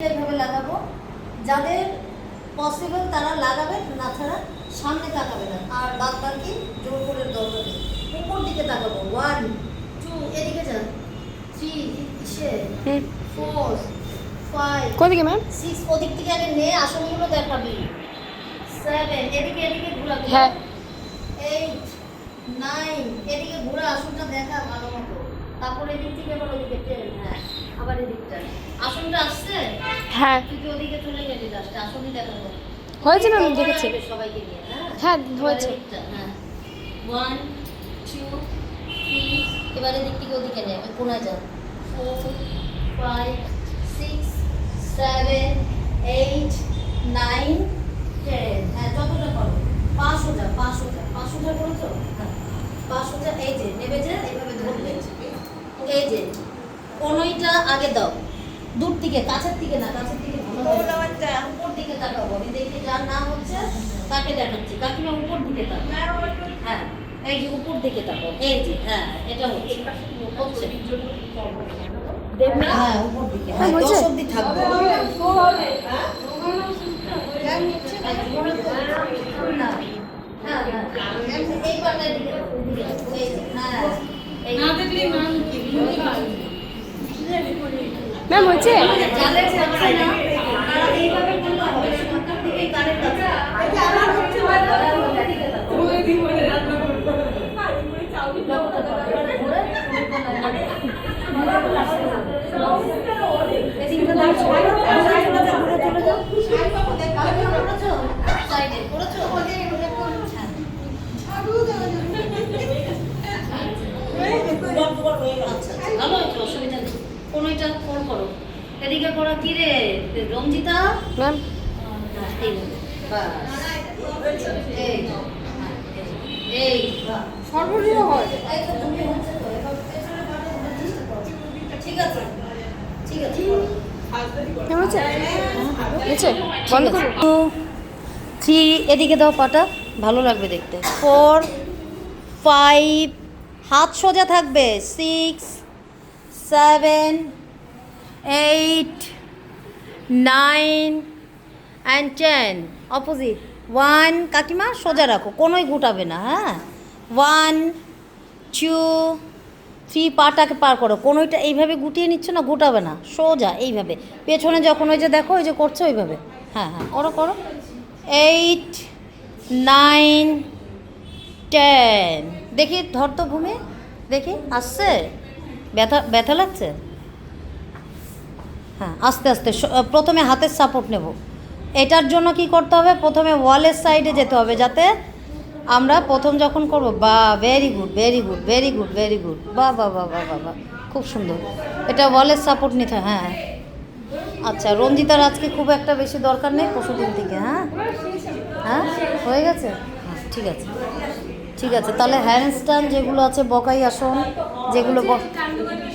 এইভাবে লাগাবো, যাদের পসিবল তারা লাগাবেন, না ছাড়া সামনে তাকাবেন না। আর বাদ বাকি জোর করে দরকার নেই, উপর দিকে তাকাবো। 1 2 এদিকে যান, 3 ইসে 4 5 কোদিকে ম্যাম 6 ওদিক থেকে আগে নে, আসনগুলো দেখাবি। 7 এদিকে এদিকে ঘোরাবি। হ্যাঁ 8 9 এদিকে ঘোরা, আসনটা দেখা ভালো মতো। তারপরে এদিক থেকে আবার ওদিকে টেন। হ্যাঁ আবার এদিকটা আসনটা আসছে। হ্যাঁ তুই তো ওদিকে চলে গেলি, লাস্টে আসনই দেখাবো। হয়েছে ম্যাম, দেখেছি। সবাইকে নিয়ে। হ্যাঁ, হয়েছে। হ্যাঁ 1 2 3 এবারে দিক থেকে ওদিকে নে, ওই কোনায় যাও। 4 5 6 7 8 9 10। হ্যাঁ যতটা পারো, 5 সোজা 5 সোজা 5 সোজা করেছো। হ্যাঁ 5 সোজা। এই যে নেবে যে এইভাবে ধরবে, এই যে কোনইটা আগে দাও, দূর থেকে, কাছের থেকে না, কাছের থেকে উপর দিকে তাকাবো। আমি দেখি যার না হচ্ছে তাকে দেখাচ্ছি। কাকিমা উপর দিকে তাকাও। হ্যাঁ এই যে উপর দিকে তাকাও, এই যে হ্যাঁ এটা হচ্ছে দেখবে। হ্যাঁ উপর দিকে, হ্যাঁ 10 অবধি থাকবে। এই পাটার দিকে, এই যে হ্যাঁ এই না দেখলি ম্যাম ম্যাম হয়েছে। যাদের হচ্ছে না তারা এইভাবে করলে হবে, সরকার থেকে কারেন্ট আছে। এই যে আমার হচ্ছে না, ওই দিন বলে রান্না করতে হবে, পুরো চাউলি ব্লকটা করে ধরে এদিকটা দাও, চলে যাও চলে যাও। সাইড পাবো দেখ, ভালো করেছো, সাইডে করেছো। আচ্ছা ভালো হয়েছে, অসুবিধা নেই। কোনটা ফোন করো, এদিকে করো। কি রে রঞ্জিতা, ম্যাম এই সর্বপ্রিয় হয়। ঠিক আছে ঠিক আছে। ম্যাম হয়েছে, হয়েছে, বন্ধ করো। 3 এদিকে দাও পাটা, ভালো লাগবে দেখতে। 4 5 হাত সোজা থাকবে। 6 7 8 9 and 10 অপোজিট। 1 কাকিমা সোজা রাখো, কোনোই গুটাবে না। হ্যাঁ 1 2 3 পাটাকে পার করো, কোনোইটা এইভাবে গুটিয়ে নিচ্ছ না, গুটাবে না, সোজা এইভাবে। পেছনে যখন ওই যে দেখো ওই যে করছো ওইভাবে। হ্যাঁ হ্যাঁ করো করো। 8 9 10 দেখি ধর তো ঘুমে, দেখি আসছে। ব্যথা ব্যথা লাগছে। হ্যাঁ আস্তে আস্তে প্রথমে হাতের সাপোর্ট নেব। এটার জন্য কি করতে হবে, প্রথমে ওয়ালের সাইডে যেতে হবে, যাতে আমরা প্রথম যখন করব। বা very good very good very good very good, বাহ বাহ বাহ বাহ বাহ, খুব সুন্দর। এটা ওয়ালের সাপোর্ট নিতে হয়। হ্যাঁ আচ্ছা, রঞ্জিতার আজকে খুব একটা বেশি দরকার নেই, পরশুদিন থেকে। হ্যাঁ হ্যাঁ হয়ে গেছে। হ্যাঁ ঠিক আছে ঠিক আছে। তাহলে হ্যান্ডস্ট্যান্ড যেগুলো আছে, বকাই আসন যেগুলো